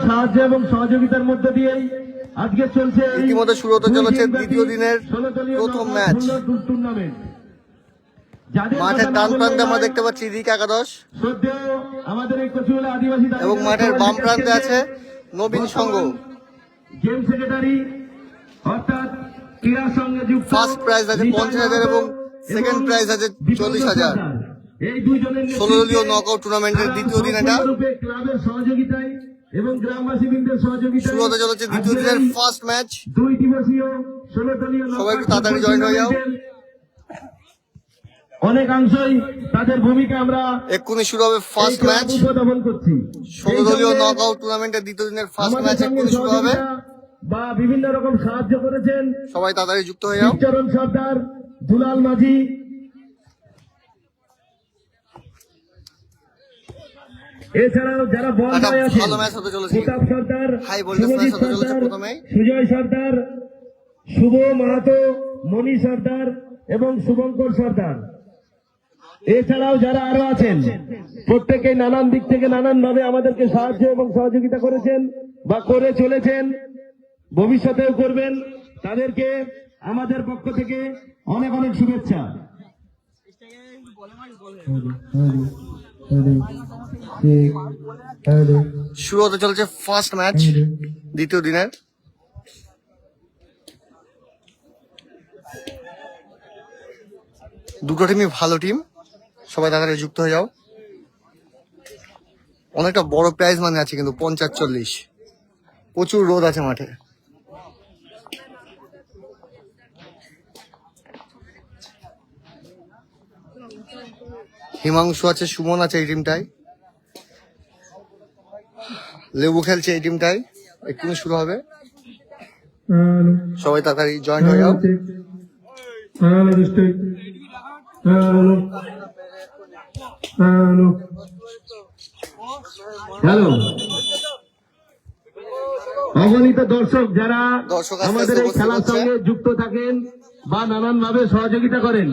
সাহায্য এবং সহযোগিতার মধ্য দিয়েই আজকে চলছে ইতিমধ্যে শুরু হতে চলেছে দ্বিতীয় দিনের প্রথম ম্যাচ। টুর্নামেন্ট। মাঠের ডান প্রান্তে আমরা দেখতে পাচ্ছি রিক একাদশ আমাদের এই কচুয়ালা আদিবাসী এবং মাঠের বাম প্রান্তে আছে নবীন সংঘ। গেম সেক্রেটারি অর্থাৎ ক্রীড়া সঙ্গে যুক্ত। ফার্স্ট প্রাইজ আছে 50,000 এবং সেকেন্ড প্রাইজ আছে 40,000। 16 দলীয় নকআউট টুর্নামেন্টের দ্বিতীয় দিন এটা ক্লাবের সহযোগিতায় এবং গ্রামবাসীবৃন্দের সহযোগিতায় শুরু হতে চলেছে দ্বিতীয় দিনের ফার্স্ট ম্যাচ। 2 দিবসীয় 16 দলীয় সবাই একটু তাড়াতাড়ি জয়েন হয়ে যাও। অনেকাংশই তাদের ভূমিকা আমরা এক্ষুনি শুরু হবে ফার্স্ট ম্যাচ। উপস্থাপন করছি। 16 দলীয় নকআউট টুর্নামেন্টের দ্বিতীয় দিনের ফার্স্ট ম্যাচ এক্ষুনি শুরু হবে। বা বিভিন্ন রকম সাহায্য করেছেন সবাই তাড়াতাড়ি যুক্ত হয়ে যাও। চরণ সর্দার, দুলাল মাঝি, এছাড়াও যারা বল বয় আছেন ভালো ম্যাচ হতে চলেছে, প্রতাপ সর্দার, হাই ভোল্টেজ ম্যাচ হতে চলেছে প্রথমেই। সুজয় সর্দার, শুভ মাহাতো, মণি সর্দার এবং শুভঙ্কর সর্দার। এছাড়াও যারা আরো আছেন প্রত্যেকে নানান দিক থেকে নানান ভাবে আমাদেরকে সাহায্য এবং সহযোগিতা করেছেন বা করে চলেছেন, ভবিষ্যতেও করবেন। তাদেরকে আমাদের পক্ষ থেকে অনেক অনেক শুভেচ্ছা। শুরু হতে চলেছে ফার্স্ট ম্যাচ দ্বিতীয় দিনের। দুটো টিমই ভালো টিম, সবাই তাড়াতাড়ি যুক্ত হয়ে যাও। অনেকটা বড় প্রাইজ মানে আছে কিন্তু 50-40, প্রচুর রোদ আছে মাঠে। হিমাংশু আছে, সুমন আছে এই টিমটাই, লেবু খেলছে এই টিমটাই। এক্ষুনি শুরু হবে, সবাই তাড়াতাড়ি জয়েন হয়ে যাও। হ্যালো, অগণিত দর্শক যারা দর্শক আস্তে আমাদের আস্তে এই উপস্থিত খেলার হচ্ছে। সঙ্গে যুক্ত থাকেন বা নানান ভাবে সহযোগিতা করেন,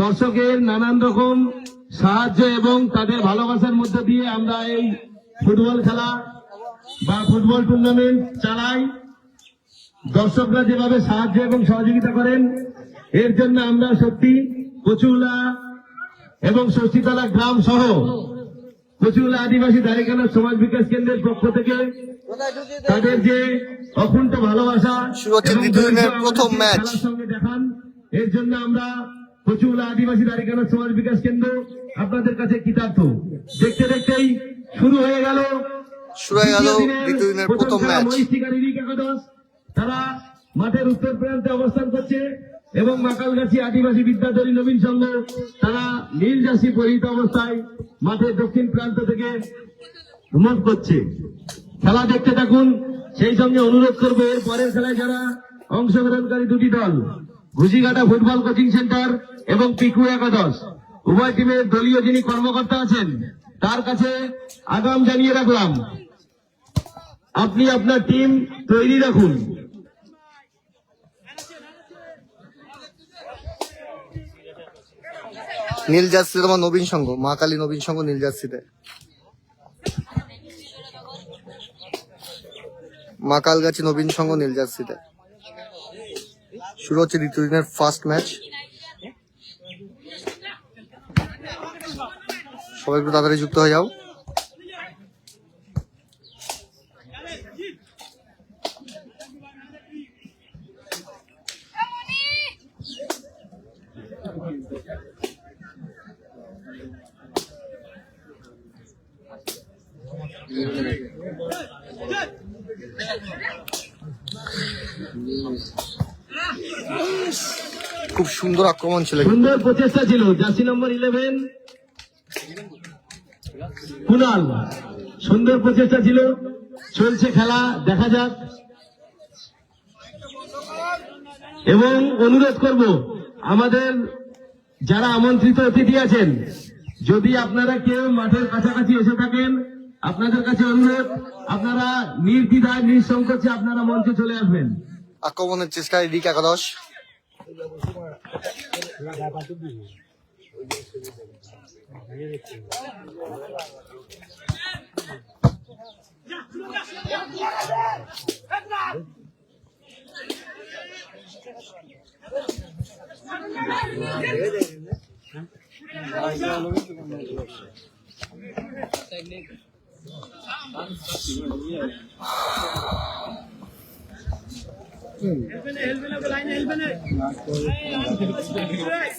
দর্শকের নানান রকম সাহায্য এবং তাদের ভালোবাসার মধ্য দিয়ে আমরা এই ফুটবল খেলা বা ফুটবল টুর্নামেন্ট চালাই। দর্শকরা যেভাবে সাহায্য এবং সহযোগিতা করেন, এর জন্য আমরা সত্যি কচুয়ালা এবং ষষ্ঠীতলা গ্রাম সহ কচুয়ালা আদিবাসী দাঁড়িখানা সমাজ বিকাশ কেন্দ্রের পক্ষ থেকে তাদের যে অকুণ্ঠ ভালোবাসা শুরু হচ্ছে দ্বিতীয় দিনের প্রথম ম্যাচ। খেলার সঙ্গে দেখান, এর জন্য আমরা কচুয়ালা আদিবাসী দাঁড়িখানা সমাজ বিকাশ কেন্দ্র আপনাদের কাছে কৃতার্থ। দেখতে দেখতেই শুরু হয়ে গেল দ্বিতীয় দিনের প্রথম ম্যাচ। তারা মাঠের উত্তর প্রান্তে অবস্থান করছে এবং মাকালগাছি আদিবাসী বিদ্যাধরী নবীন সংঘ তারা নীল জার্সি পরিহিত অবস্থায় মাঠের দক্ষিণ প্রান্ত থেকে ভ্রমণ করছে। খেলা দেখতে থাকুন, সেই সঙ্গে অনুরোধ করবো এর পরের খেলায় যারা অংশগ্রহণকারী দুটি দল ঘুষিঘাটা ফুটবল কোচিং সেন্টার এবং পিকু একাদশ, উভয় টিমের দলীয় যিনি কর্মকর্তা আছেন তার কাছে আগাম জানিয়ে রাখলাম, আপনি আপনার টিম তৈরি রাখুন। নীল জার্সিতে তোমার নবীন সংঘ, মা কালী নবীন সংঘ নীল জার্সিতে, মা কালগাছি নবীন সংঘ নীল জার্সিতে। শুরু হচ্ছে দ্বিতীয় দিনের ফার্স্ট ম্যাচ। সবাই একটু তাড়াতাড়ি যুক্ত হয়ে যাও। খুব সুন্দর আক্রমণ ছিল, সুন্দর প্রচেষ্টা ছিল। জার্সি নম্বর 11 কুনাল, সুন্দর প্রচেষ্টা ছিল। চলছে খেলা, দেখা যাক। এবং অনুরোধ করব আমাদের যারা আমন্ত্রিত অতিথি আছেন, যদি আপনারা কেউ মাঠের কাছাকাছি এসে থাকেন, আপনাদের কাছে অনুরোধ, আপনারা নির্দ্বিধায় নিঃসংকোচে আপনারা মঞ্চে চলে আসবেন। আক্রমণের চেষ্টায় রিক একাদশ।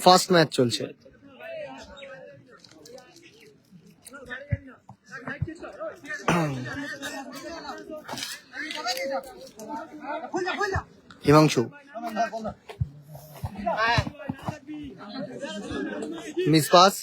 ফার্স্ট ম্যাচ চলছে। হিমাংশু মিস পাস,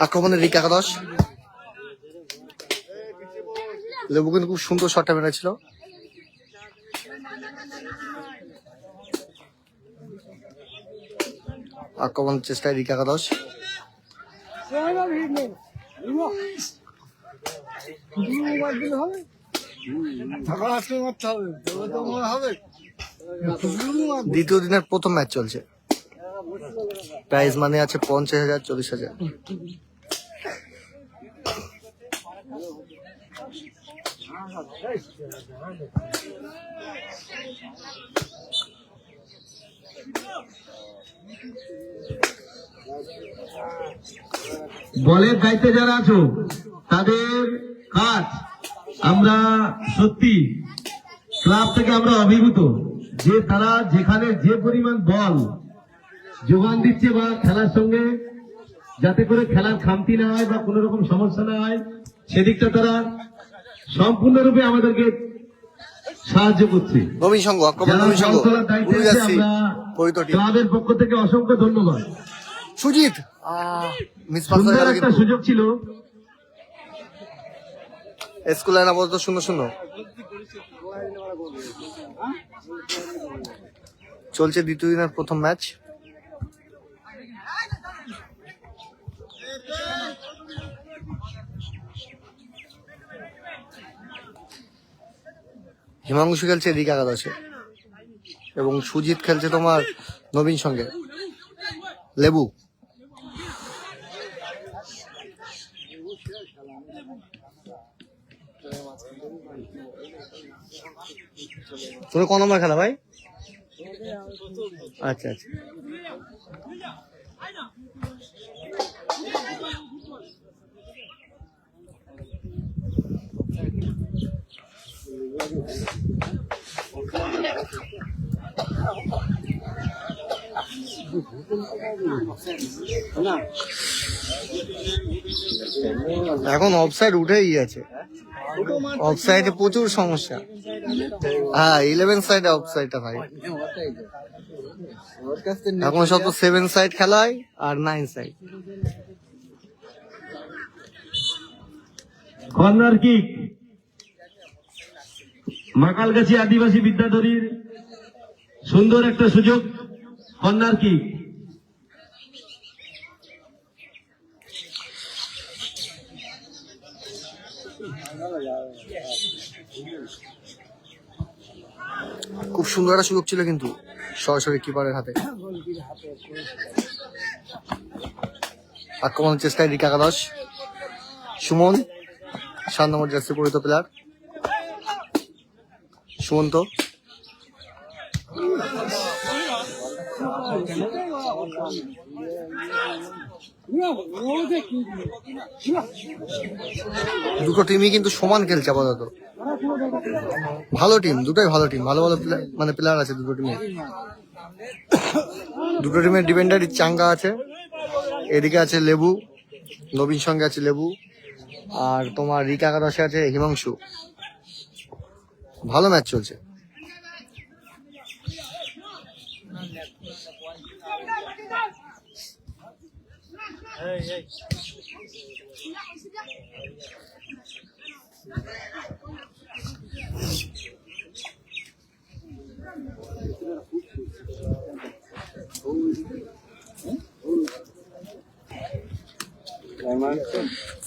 আক্রমণের রিক একাদশ। লেবু কিন্তু খুব সুন্দর শটটা মেরেছিল। আক্রমণের চেষ্টায় রিক একাদশ। দ্বিতীয় দিনের প্রথম ম্যাচ চলছে। প্রাইজ মানে আছে 50,000, 40,000। বলের দায়িত্বে যারা আছো তাদের কাজ, আমরা সত্যি ক্লাব থেকে আমরা অভিভূত যে তারা যেখানে যে পরিমাণ বল যোগান দিচ্ছে বা খেলার সঙ্গে যাতে করে খেলার খামতি না হয় বা কোনো রকম সমস্যা না হয় সেদিকটা তারা সম্পূর্ণরূপে আমাদেরকে সাহায্য করছে। নবীন সংঘ আক্রমণ, যারা নবীন সংঘ বল তোলার দায়িত্বে আছে আমরা ক্লাবের পক্ষ থেকে অসংখ্য ধন্যবাদ। সুজিত মিস পাস সুন্দর একটা সুযোগ ছিল। স্কুল লাইন আপাতত 0-0 চলছে। দ্বিতীয় দিনের প্রথম ম্যাচ। হিমাংশু খেলছে রিক একাদশে এবং সুজিত খেলছে তোমার নবীন সঙ্গে। লেবু তুমি কোন নম্বর খেলা ভাই? আচ্ছা আচ্ছা। এখন অফসাইড উঠেই গেছে। অফসাইডে প্রচুর সমস্যা। হ্যাঁ 11 সাইডে অফসাইডটা ভাই। এখন সব 7 সাইড খেলা হয় আর 9 সাইড। কর্নার কিক মাকালগাছি আদিবাসী বিদ্যাধরীর সুন্দর একটা সুযোগ। কর্নার কিক খুব সুন্দর একটা সুযোগ ছিল কিন্তু সরাসরি কিপারের হাতে। আক্রমণের চেষ্টায় রিক একাদশ। সুমন 7 নম্বর জার্সি পরিহিত প্লেয়ার। সুমন্ত দুটো টিমই কিন্তু সমান খেলছে আপাতত। ভালো টিম, দুটোই ভালো টিম। ভালো ভালো মানে প্লেয়ার আছে দুটো টিমে। দুটো টিমের ডিফেন্ডারই চাঙ্গা আছে। এদিকে আছে লেবু, নবীন সঙ্গে আছে লেবু, আর তোমার রিক একাদশে আছে হিমাংশু। ভালো ম্যাচ চলছে।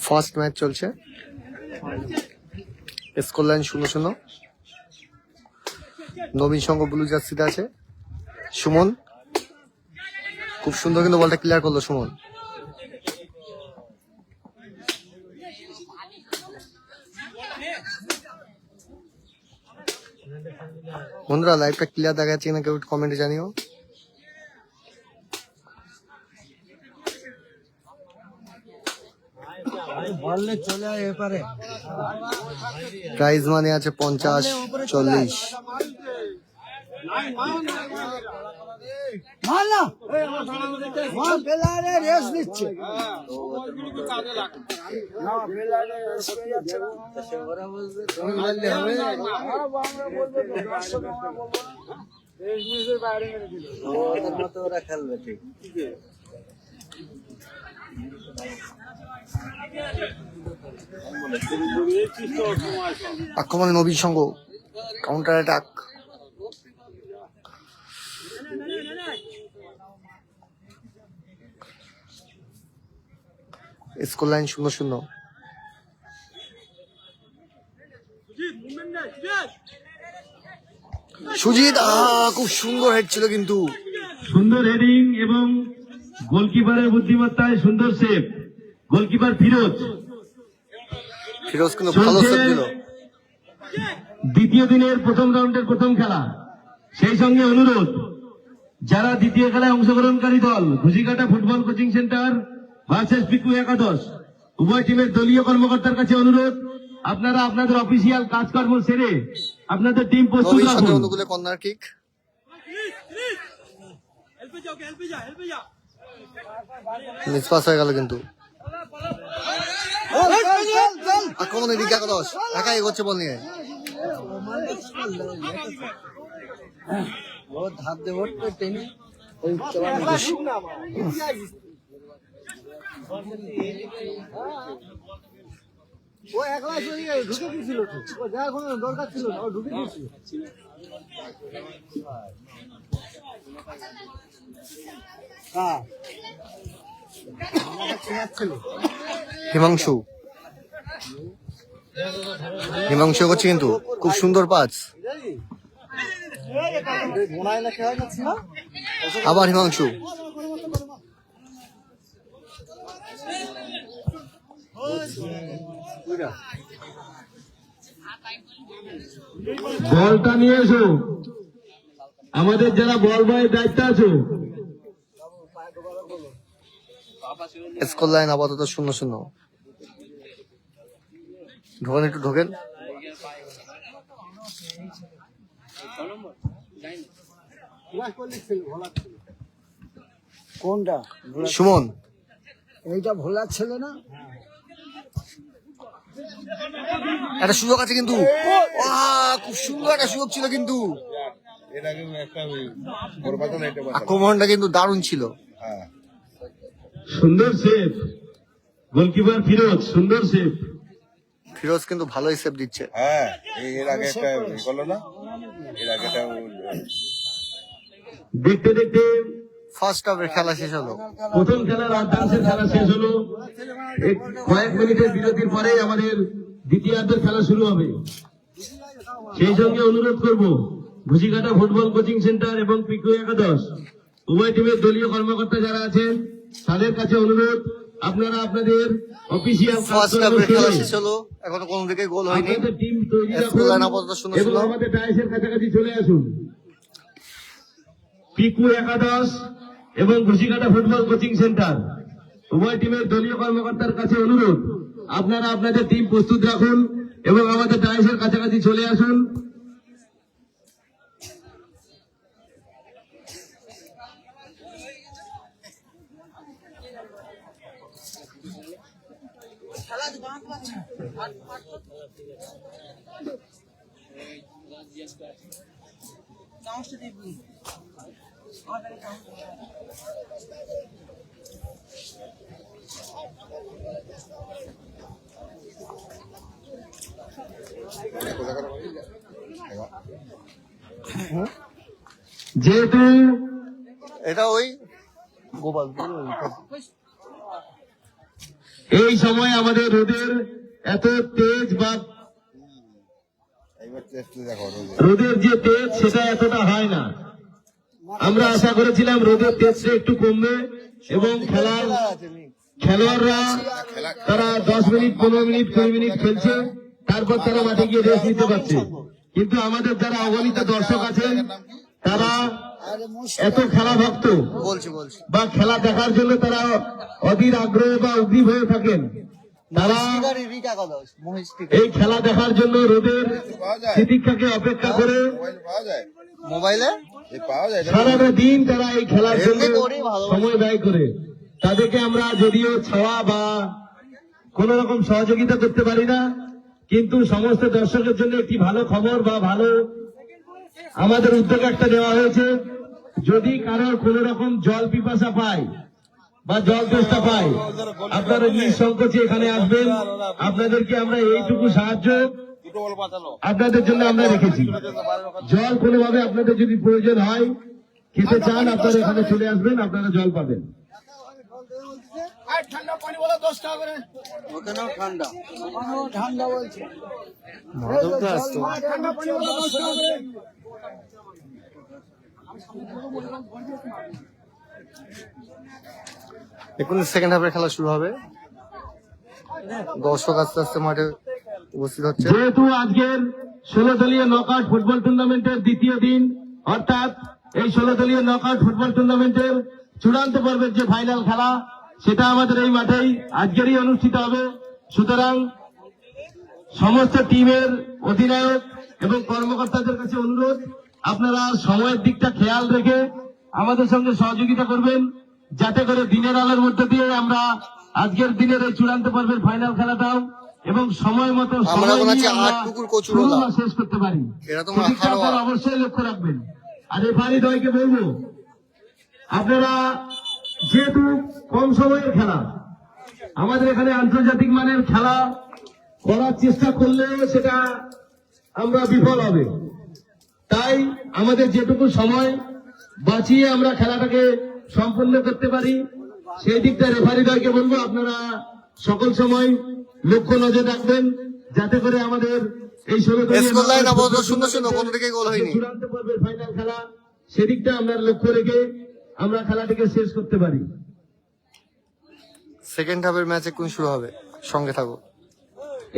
ফার্স্ট ম্যাচ চলছে, স্কোর লাইন 0-0। নবীন সংঘ ব্লু জার্সিতে আছে সুমন, খুব সুন্দর কিন্তু বলটা ক্লিয়ার করলো সুমন। বন্ধুরা লাইভটা ক্লিয়ার দেখা যাচ্ছে কিনা কেউ কমেন্টে জানিও। প্রাইজ মানি আছে 50-40। আক্রমণে Nabin Sangha, counter attack. Score line 0-0। Sujit খুব সুন্দর হেড ছিল কিন্তু, সুন্দর হেডিং এবং গোলকিপারের বুদ্ধিমত্তায় সুন্দর সেভ। গোলকিপার ফিরোজ কিন্তু ভালো সেভ দিল। দ্বিতীয় দিনের প্রথম রাউন্ডের প্রথম খেলা, সেই সঙ্গে অনুরোধ যারা দ্বিতীয় খেলায় অংশগ্রহণকারী দল Ghushikata football coaching centre versus Piku একাদশ, উভয় টিমের দলীয় কর্মকর্তার কাছে অনুরোধ, আপনারা আপনাদের অফিসিয়াল কাজকর্ম সেরে আপনাদের টিম প্রস্তুত নবীন সংঘের রাখুন। অনুকূলে কর্নার কিক, মিসপাস হয়ে গেল কিন্তু। আক্রমণে রিকা একাদশ একাই এগোচ্ছে বল নিয়ে। হিমাংশু করছে কিন্তু খুব সুন্দর পাস। আবার হিমাংশু, বলটা নিয়ে এসো, আমাদের যারা বল বয়ের দায়িত্ব আছো। স্কোর লাইন আপাতত 0-0। ঢোকেন, একটু ঢোকেন। কোনটা সুমন, এইটা ভোলার ছেলে না? একটা সুযোগ আছে কিন্তু, খুব সুন্দর একটা সুযোগ ছিল কিন্তু, আক্রমণটা কিন্তু দারুণ ছিল। সুন্দর সেভ, গোলকিপার ফিরোজ, সুন্দর সেভ। ফিরোজ কিন্তু ভালোই সেভ দিচ্ছে। হ্যাঁ, এর আগে একটা করলো না, এর আগে দেখতে দেখতে ফার্স্ট হাফের খেলা শেষ হলো। প্রথম খেলার অর্ধাংশের খেলা শেষ হলো। কয়েক মিনিটের বিরতির পরে আমাদের দ্বিতীয়ার্ধের খেলা শুরু হবে। সেই সঙ্গে অনুরোধ করব ঘুষিকাটা ফুটবল কোচিং সেন্টার এবং পিকু একাদশ উভয় টিমের দলীয় কর্মকর্তা যারা আছেন তাদের কাছে অনুরোধ, আপনারা আপনাদের অফিসিয়াল ফার্স্ট হাফের খেলা শেষ হলো, এখনো কোনো দিকে গোল হয়নি। আপনাদের টিম তৈরি স্কোর লাইন রাখুন আপাতত এবং 0-0। আমাদের টাইসের কাছাকাছি চলে আসুন। পিকু একাদশ এবং ঘুষিকাটা ফুটবল কোচিং সেন্টার উভয় টিমের দলীয় কর্মকর্তার কাছে অনুরোধ, আপনারা আপনাদের টিম প্রস্তুত রাখুন এবং আমাদের টাইসের কাছাকাছি চলে আসুন। যেহেতু এটা ওই গোপাল এই সময় আমাদের রোদের এত তেজ বা এইবার টেস্ট দেখো রোদের যে তেজ সেটা এতটা হয় না। আমরা আশা করেছিলাম রোদের তেজটা একটু কমবে এবং খেলোয়াড়রা তারা 10 মিনিট 15 মিনিট 20 মিনিট খেলছে, তারপর তারা মাঠে গিয়ে রেস্ট নিতে পারছে। কিন্তু আমাদের যারা অগণিত দর্শক আছেন তারা এত খেলা ভক্ত বলছি বা খেলা দেখার জন্য তারা অধীর আগ্রহ বা উদ্গ্রীব হয়ে থাকেন। তারা এই খেলা দেখার জন্য রোদের প্রতীক্ষাকে অপেক্ষা করে মোবাইল পাওয়া যায়, মোবাইলে এই পাওয়া যায় না? সারাটা দিন তারা এই খেলার জন্য এমনি করেই ভালো। সময় ব্যয় করে। তাদেরকে আমরা যদিও ছাওয়া বা কোন রকম সহযোগিতা করতে পারি না, কিন্তু সমস্ত দর্শকের জন্য একটি ভালো খবর বা ভালো আমাদের উদ্যোগ একটা দেওয়া হয়েছে। যদি কারোর কোন রকম জল পিপাসা পায় বা জল তেষ্টা পায়, আপনারা নিঃসংকোচে এখানে আসবেন। আপনাদেরকে আমরা এইটুকু সাহায্য দুটো বল বাঁচালো। আপনাদের জন্য আমরা রেখেছি। জল কোনোভাবে আপনাদের যদি প্রয়োজন হয়, খেতে চান, আপনারা এখানে চলে আসবেন, আপনারা জল পাবেন। ওখানেও ঠান্ডা। আমারও ঠান্ডা বলছে মাধবদা আসতো। ঠান্ডা পানি বলে 10 টাকা করে। এখন সেকেন্ড হাফের খেলা শুরু হবে। দর্শক আস্তে আস্তে মাঠে উপস্থিত হচ্ছে। যেহেতু আজকের 16 দলীয় নকআউট ফুটবল টুর্নামেন্টের দ্বিতীয় দিন, অর্থাৎ এই 16 দলীয় নকআউট ফুটবল টুর্নামেন্টের চূড়ান্ত পর্বের যে ফাইনাল খেলা, সেটা আমাদের এই মাঠেই আজকেরই অনুষ্ঠিত হবে। সুতরাং সমস্ত টিমের অধিনায়ক এবং কর্মকর্তাদের কাছে অনুরোধ, আপনারা সময়ের দিকটা খেয়াল রেখে আমাদের সঙ্গে সহযোগিতা করবেন, যাতে করে দিনের আলোর মধ্যে দিয়ে আমরা আজকের দিনের এই চূড়ান্ত পর্বের ফাইনাল খেলাটাও এবং সময় মতো আমরা এখন আছি আমরা 8 পুকুর কচুরোলা। শুরু বা শেষ করতে পারি। এরা তোমরা সেদিকটা হারোয়া। আপনারা অবশ্যই লক্ষ্য রাখবেন। আর রেফারি দলকে বলবো, আপনারা যেহেতু কম সময়ের খেলা, আমাদের এখানে আন্তর্জাতিক মানের খেলা করার চেষ্টা করলেও সেটা আমরা বিফল হবে। তাই আমাদের যেটুকু সময় বাঁচিয়ে আমরা খেলাটাকে সম্পন্ন করতে পারি, সেই দিকটা রেফারি দলকে বলবো, আপনারা সকল সময় লক্ষ্য নজর রাখবেন, যাতে করে আমাদের এই 16 দলীয় স্কোর লাইন আপাতত 0-0, কোনো দিকে গোল হয়নি। চূড়ান্ত পর্বের ফাইনাল খেলা, সেদিকটা আমরা লক্ষ্য রেখে আমরা খেলাটিকে শেষ করতে পারি। সেকেন্ড হাফের ম্যাচ এখন শুরু হবে, সঙ্গে থাকো।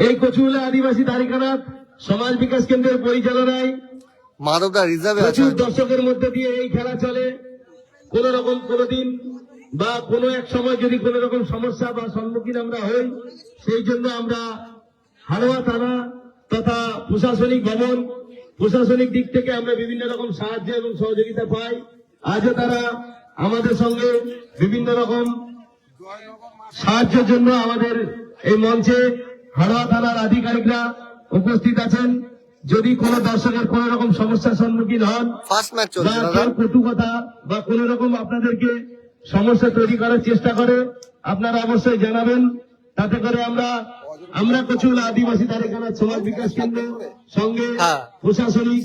এই কচুলা আদিবাসী দ্বারিকানাথ সমাজ বিকাশ কেন্দ্রের পরিচালনায় মাধবদা রিজার্ভে আছে। প্রচুর দর্শকের মধ্যে দিয়ে এই খেলা চলে। কোন রকম কোনদিন বা কোন এক সময় যদি কোন রকম সমস্যা বা সম্মুখীন আমরা হই, সেই জন্য আমরা হাড়োয়া থানা তথা প্রশাসনিক ভবন, প্রশাসনিক দিক থেকে আমরা বিভিন্ন রকম সাহায্য এবং সহযোগিতা পাই। আজও তারা আমাদের সঙ্গে বিভিন্ন রকম সাহায্যের জন্য আমাদের এই মঞ্চে হাড়োয়া থানার আধিকারিকরা উপস্থিত আছেন। যদি কোন দর্শকের কোন রকম সমস্যার সম্মুখীন হন ফার্স্ট ম্যাচ বা চলছে দাদা। কেউ কটু কথা বা কোন রকম আপনাদেরকে সমস্যা তৈরি করার চেষ্টা করে, আপনারা অবশ্যই জানাবেন। তাতে করে আমরা কচুলা আদিবাসী দ্বারিকানাথ সমাজ বিকাশ কেন্দ্র সঙ্গে হ্যাঁ। প্রশাসনিক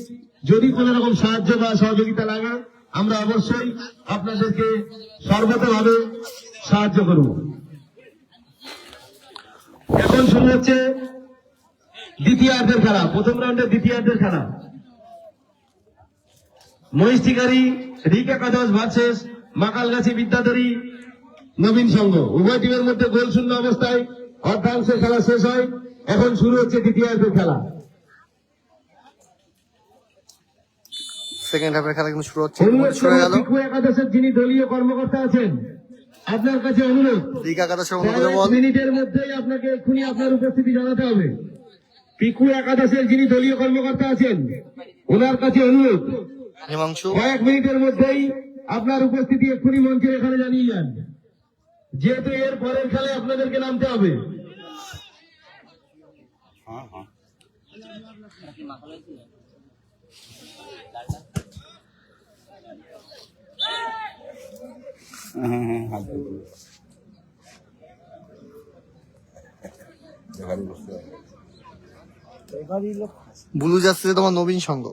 যদি কোন রকম সাহায্য বা সহযোগিতা লাগে, আমরা অবশ্যই আপনাদেরকে সর্বতভাবে সাহায্য করব। এখন শুরু হচ্ছে দ্বিতীয়ার্ধের খেলা, প্রথম রাউন্ডের দ্বিতীয়ার্ধের খেলা। মহিষটিকারী রিক একাদশ ভার্সেস মাকালগাছি বিদ্যাধরী নবীন সংঘ। উভয় টিমের মধ্যে গোল শূন্য অবস্থায় অর্ধাংশের খেলা শেষ হয়। এখন শুরু হচ্ছে দ্বিতীয়ার্ধের খেলা। সেকেন্ড হাফের খেলা কিন্তু শুরু হচ্ছে, অনুরোধ শুরু হয়ে গেল। পিকু একাদশের যিনি দলীয় কর্মকর্তা আছেন, আপনার কাছে অনুরোধ, রিকা একাদশের কয়েক অনুমোদন বল। মিনিটের মধ্যেই আপনাকে এক্ষুনি আপনার উপস্থিতি জানাতে হবে। পিকু একাদশের যিনি দলীয় কর্মকর্তা আছেন, ওনার কাছে অনুরোধ, হিমাংশু কয়েক মিনিটের মধ্যেই আপনার উপস্থিতি এক্ষুনি মঞ্চের এখানে জানিয়ে যান, যেহেতু এর পরের খেলায় আপনাদেরকে নামতে হবে। হ্যাঁ হ্যাঁ হাত ধরে রেফারি বসতে হবে। এবারই লোক ব্লু জার্সিতে তোমার নবীন সংঘ।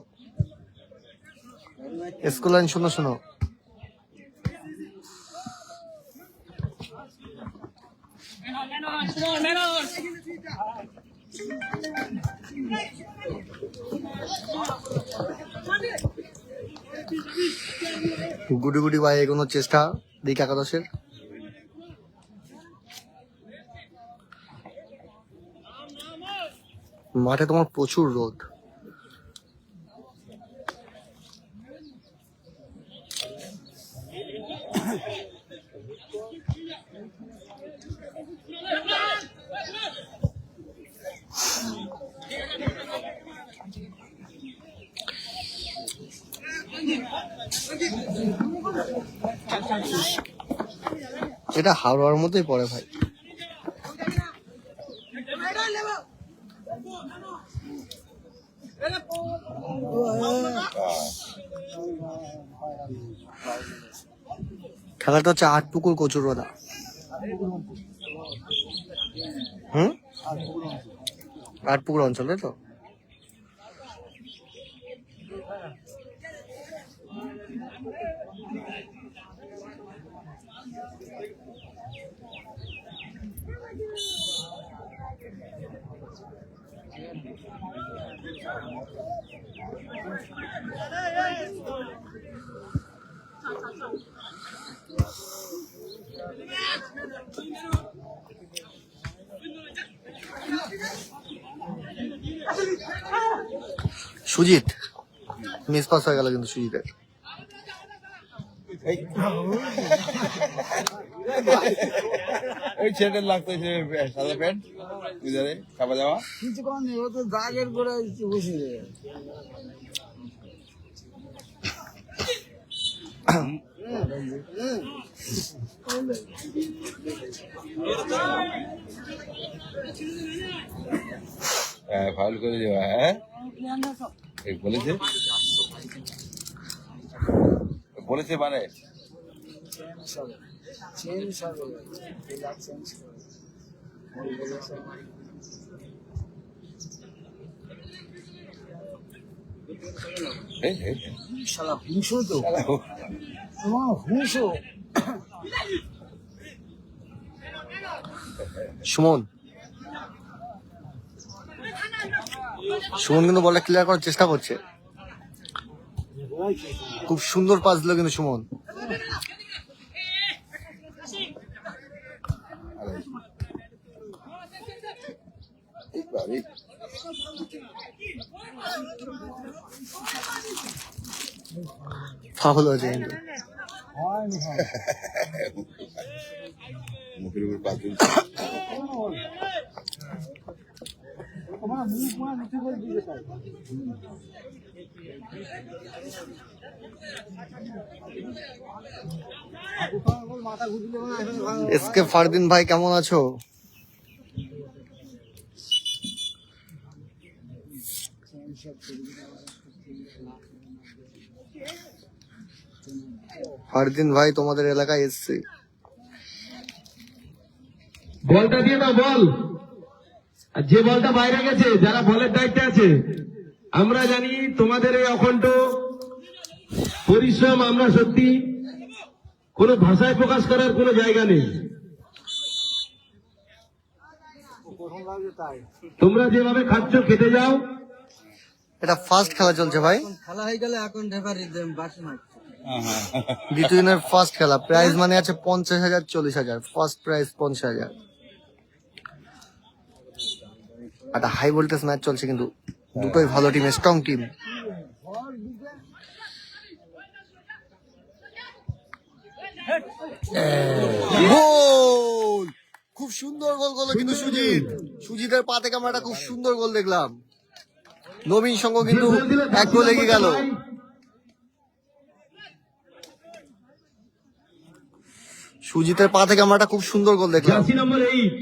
Score line 0-0। গুটি গুটি ভাই এগোনোর চেষ্টা দিক একাদশের। মাঠে তোমার প্রচুর রোদ। এটা হাওড়ার মধ্যেই পড়ে ভাই। খেলাটা হচ্ছে আটপুকুর কচুরোদা। আটপুকুর অঞ্চল, তাই তো? সুজিত মিস পাস হয়ে গেল কিন্তু সুজিতের। ওই ছেলেটার লাগতো যে সাদা প্যান্ট বুঝারে চাপা যাওয়া। কিছু কম নেই, ও তো দাগের করে বসে যায়। ফাউল করে দেওয়া। হ্যাঁ বলেছে বলেছে মানে চেঞ্জ হবে, চেঞ্জ করে শালা হুঁশো তো, আমার হুঁশো। সুমন সুমন কিন্তু বলটা ক্লিয়ার করার চেষ্টা করছে। খুব সুন্দর পাস দিল কিন্তু সুমন। ফাউল হয়েছে কিন্তু। মুখের উপর পা তুলছে। তোমার মুখ মা নিচে করে দিতে চাই। মাথা ঘুরলে এসকে ফারদিন ভাই কেমন আছো? ফারদিন ভাই তোমাদের এলাকায় এসছি। বলটা দিয়ে দাও, বল। আর যে বলটা বাইরে গেছে, যারা বলের দায়িত্বে আছে, আমরা জানি তোমাদের এই অখণ্ড পরিশ্রম আমরা সত্যি কোনো ভাষায় প্রকাশ করার কোনো জায়গা নেই। তোমরা যেভাবে খাচ্ছ খেতে যাও। এটা ফার্স্ট খেলা চলছে ভাই, খেলা হয়ে গেলে এখন ঢেকারি বাসি মারছে। বিটুইনের ফার্স্ট খেলা। প্রাইজ মানে আছে 50,000 40,000। First prize 50,000। একটা হাই ভোল্টেজ ম্যাচ চলছে কিন্তু দুটোই ভালো টিম, স্ট্রং টিম। গোল! খুব সুন্দর গোল করলো কিন্তু সুজিতের পা থেকে আমরা একটা খুব সুন্দর গোল দেখলাম। নবীন সংঘ কিন্তু এক গোল এগিয়ে গেল। সুজিতের পা থেকে আমরা একটা খুব সুন্দর গোল দেখলাম। জার্সি নম্বর 8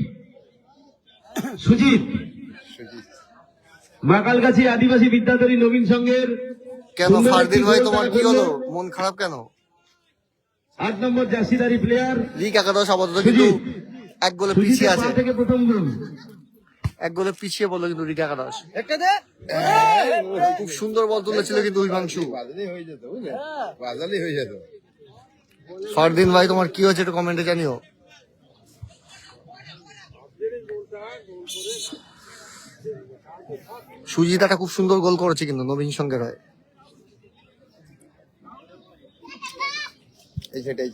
সুজিত, মাকালগাছি আদিবাসী বিদ্যাধরী নবীন সংঘের। কেন ফারদিন ভাই তোমার কি হলো, মন খারাপ কেন? 8 নম্বর জার্সিধারী প্লেয়ার লিগ একাদশ আপাতত কিন্তু এক গোলে পিছিয়ে আছে। থেকে প্রথম গোল, এক গোলে পিছিয়ে পড়লো কিন্তু লিগ একাদশ। একটা দে, খুব সুন্দর বল তুলেছিল কিন্তু হিমাংশু। বাজালি হয়ে যেত বুঝলে, বাজালি হয়ে যেত। ফারদিন ভাই তোমার কি হয়েছে একটু কমেন্টে জানিও। সুজিত একটা খুব সুন্দর গোল করেছে কিন্তু নবীন সঙ্গের হয়। এই সেটা এই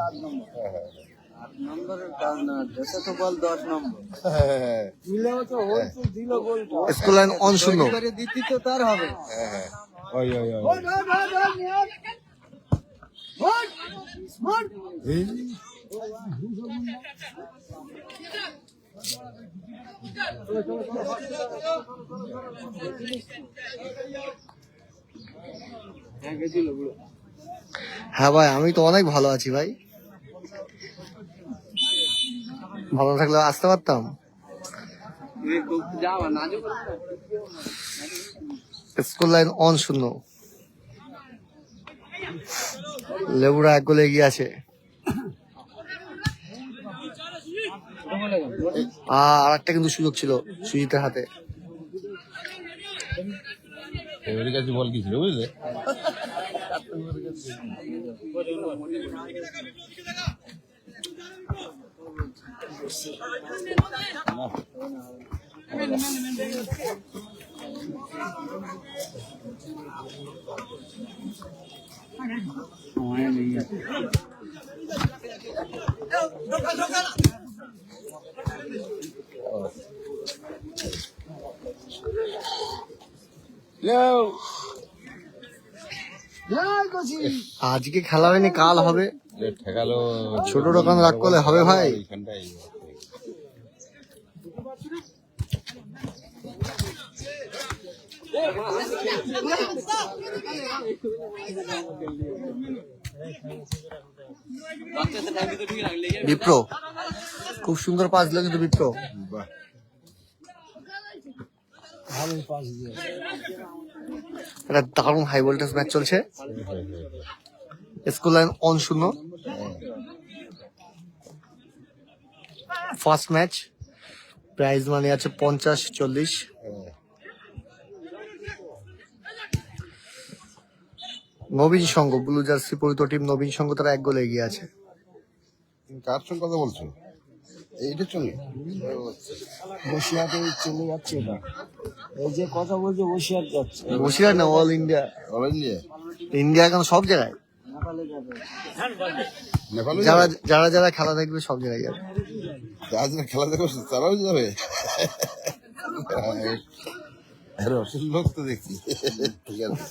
8 নম্বর। 8 নম্বরের কাজ না, দেশে তো বল 10 নম্বর। হ্যাঁ দিলেও তো হয়তো দিল গোলটা। স্কোর লাইন অন শূন্য। এবারে দিতি তো তার হবে। হ্যাঁ ওই ওই ওই ওই স্মার্ট এই হ্যাঁ ভাই, আমি তো অনেক ভালো আছি ভাই। ভালো থাকলে আসতে পারতাম। স্কোর লাইন অন শূন্য। লেবুরা 1 গোলে এগিয়ে আছে। আর একটা কিন্তু সুযোগ ছিল সুজিতের হাতে। এবারে কাছে বল কি ছিল বুঝলে? আজকে খেলা হয়নি, কাল হবে। ঠেকালো ছোট দোকান রাগ করলে হবে ভাই। এইখানটাই বিপ্র খুব সুন্দর পাস দিল কিন্তু বিপ্র। বাহ ভালো পাস দিয়ে। একটা দারুণ হাই ভোল্টেজ ম্যাচ চলছে। স্কোর লাইন অন শূন্য। ফার্স্ট ম্যাচ, প্রাইজ মানি আছে 50-40। নবীন সংঘ ব্লু জার্সি পরিত টিম নবীন সংঘ, তারা 1 গোলে এগিয়ে আছে। তুমি কার সঙ্গে কথা বলছো? এইটার সঙ্গে বসিয়াতে চলে যাচ্ছে এটা। এই যে কথা বলছে বসিয়াত যাচ্ছে। বসিরহাট না, all India. All India India এখন সব জায়গায়। নেপালে যাবে। নেপালে যারা যাবে? যারা যারা খেলা দেখবে সব জায়গায় যাবে। আজ না খেলা দেখো তারাও যাবে। আরে অসুস্থ লোক তো দেখছি। ঠিক আছে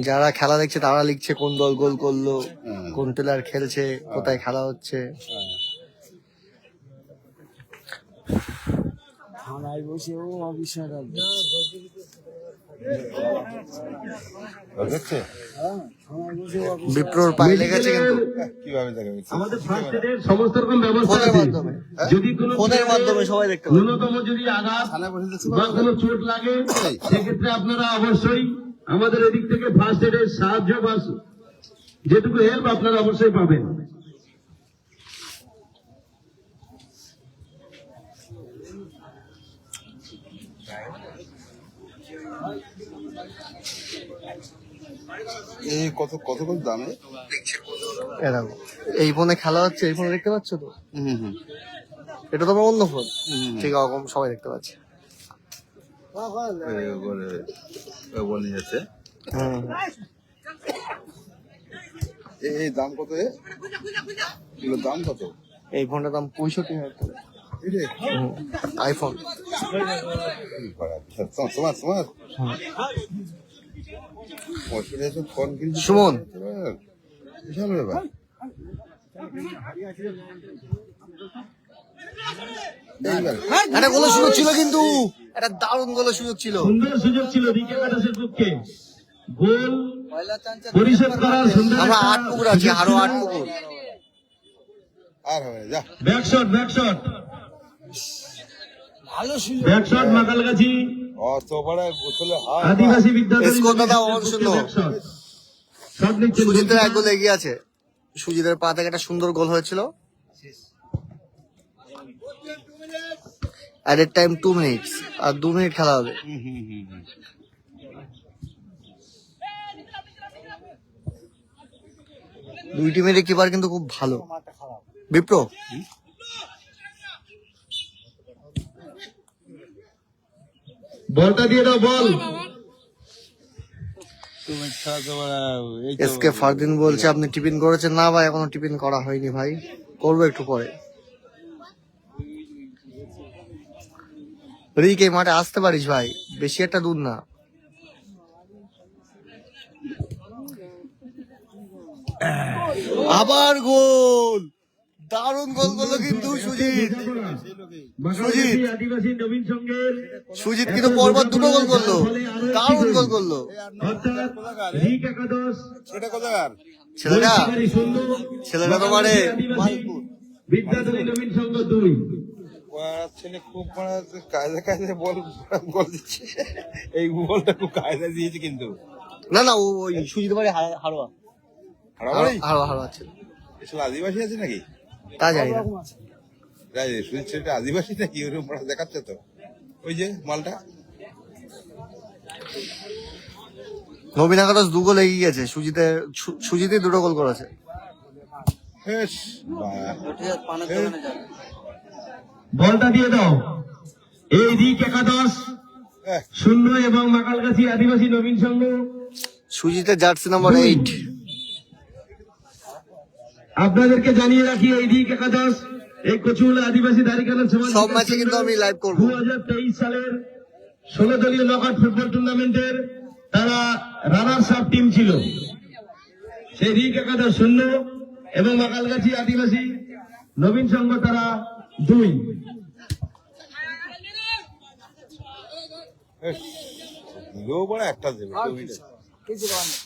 যারা খেলা দেখছে তারা লিখছে কোন দল গোল করলো, কোন প্লেয়ার খেলছে, কোথায় খেলা হচ্ছে। থানায় বসে ও অফিসার আছে। দেখছে হ্যাঁ, থানায় বসে অফিসার। বিপ্রর পায়ে লেগেছে কিন্তু। কিভাবে দেখাবে? আমাদের ফার্স্ট এডের সমস্ত রকম ব্যবস্থা ফোনের আছে। মাধ্যমে। যদি কোনো ফোনের মাধ্যমে সবাই দেখতে পাবে। ন্যূনতম যদি আঘাত থানায় বসে দেখতে বা পারবে? কোনো চোট লাগে, সেক্ষেত্রে আপনারা অবশ্যই আমাদের এদিক থেকে ফার্স্ট এডের সাহায্য বা যেটুকু হেল্প আপনারা অবশ্যই পাবেন। এই কত কত কত দামে? এরকম এই ফোনে খেলা হচ্ছে, এই ফোনে দেখতে পাচ্ছ তো। হুম এটা তোমার অন্য ফোন, ঠিক রকম সবাই দেখতে পাচ্ছে। বলে যাচ্ছে হুম। এই দাম কত? এগুলোর দাম কত? এই ফোনটার দাম 65,000 টাকা। এরে আইফোন। কি করা? তোমার তোমার ফোন কিনছি সুমন। বিশাল ব্যাপার। এইবার একটা গোলের সুযোগ ছিল কিন্তু, একটা দারুণ গোলের সুযোগ ছিল। সুন্দর সুযোগ ছিল দিকে ব্যাটাসের পক্ষে গোল পরিশোধ করার সুন্দর আমরা একটা 8 পুকুর আছি, আরো 8 সুযোগ ছিল। পুকুর। আর হবে না, যা ব্যাকশট ব্যাকশট ভালো ছিল। ব্যাকশট মাকালগাছি অত বড় গোসলে হয় আদিবাসী বিদ্যালয় স্কোর দাদা অন শূন্য। শট নিচ্ছেন সুজিতের 1 গোলে এগিয়ে আছে। সুজিতের পা থেকে একটা সুন্দর গোল হয়েছিল। অ্যাডেড টাইম 2 মিনিটস, আর 2 মিনিট খেলা হবে। দুই টিমের কিপার কিন্তু খুব ভালো। বিপ্র বলটা দিয়ে দাও, বল। এসকে ফারদিন বলছে আপনি টিফিন করেছেন? না ভাই, এখনো টিফিন করা হয়নি ভাই, করবো একটু পরে। রিক, এই মাঠে আসতে পারিস ভাই, বেশি একটা দূর না। আবার গোল, দারুণ গোল করলো কিন্তু সুজিত। বাংলাদেশি আদিবাসী নবীন সংঘের সুজিত কিন্তু পরপর দুটো গোল করলো, দারুণ গোল করলো। অর্থাৎ রিক একাদশ, এটা কোথাকার? ছেলেটা বৈশাখারী শূন্য, ছেলেটা তো মানে আদিবাসী বিদ্যাধরী নবীন সংঘ 2। ছেলে খুব কায়দা কায়দা বল দিচ্ছে, এই বলটা খুব কায়দা দিয়েছে কিন্তু। না না, ওই সুজিত বাড়ি হারোয়া হারাবাড়ি হারোয়া ছিল, আসলে আদিবাসী আছে নাকি? তা জানি না। সুজিত ছেলেটা আদিবাসী নাকি ওরকম দেখাচ্ছে তো, ওই যে মালটা। নবীন একাদশ 2 গোল এগিয়ে গেছে, সুজিতে 2টো গোল করেছে। বেশ, বলটা দিয়ে দাও। এই রিক একাদশ 0 এবং মাকালগাছি আদিবাসী নবীন সংঘ। সুজিতের জার্সি নাম্বার 8। আপনাদেরকে জানিয়ে রাখি, এই রিক একাদশ এই কচুলা আদিবাসী দাঁড়িকানা সব ম্যাচে কিন্তু আমি লাইভ করবো। 2023 সালের 16 দলীয় নকআউট ফুটবল টুর্নামেন্টের তারা রানার্স আপ টিম ছিল। সেই রিক একাদশ 0 এবং মাকালগাছি আদিবাসী নবীন সংঘ তারা 2। দিলেও বড় একটা দেবে। কিছু করার নেই।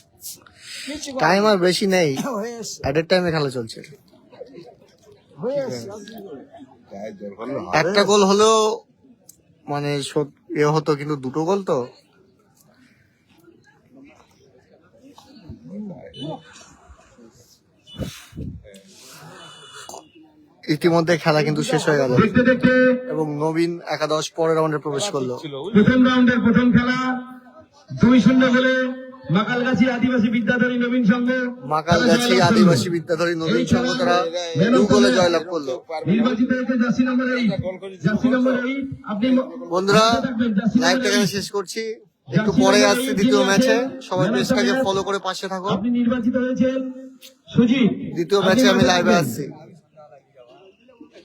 কিছু করার টাইম আর বেশি নেই, নেই। হয়ে এসছে, অ্যাডের টাইমে খেলা চলছে। হয়ে এসছে। গায়ে জল করলে একটা গোল হলেও মানে এ হতো, কিন্তু 2টো গোল তো। ইতিমধ্যে খেলা কিন্তু শেষ হয়ে গেল দেখতে দেখতে এবং নবীন একাদশ পরের রাউন্ডে প্রবেশ করলো। প্রথম রাউন্ডের প্রথম খেলা 2-0 হলে মাকালগাছি আদিবাসী বিদ্যাধরী নবীন সংঘ মাকালগাছি আদিবাসী বিদ্যাধরী নবীন সংঘ তারা 2 গোলে জয়লাভ করলো। নির্বাচিত হয়েছে জার্সি নম্বর 8। জার্সি নম্বর 8 আপনি বন্ধুরা, মনে রাখবেন, জার্সি নম্বর লাইভটা এখানে 8 শেষ করছি, একটু পরে আসছি দ্বিতীয় ম্যাচে। সবাই পেজটাকে ফলো করে পাশে থাকো। আপনি নির্বাচিত হয়েছেন সুজিত। দ্বিতীয় ম্যাচে আমি লাইভে আসছি।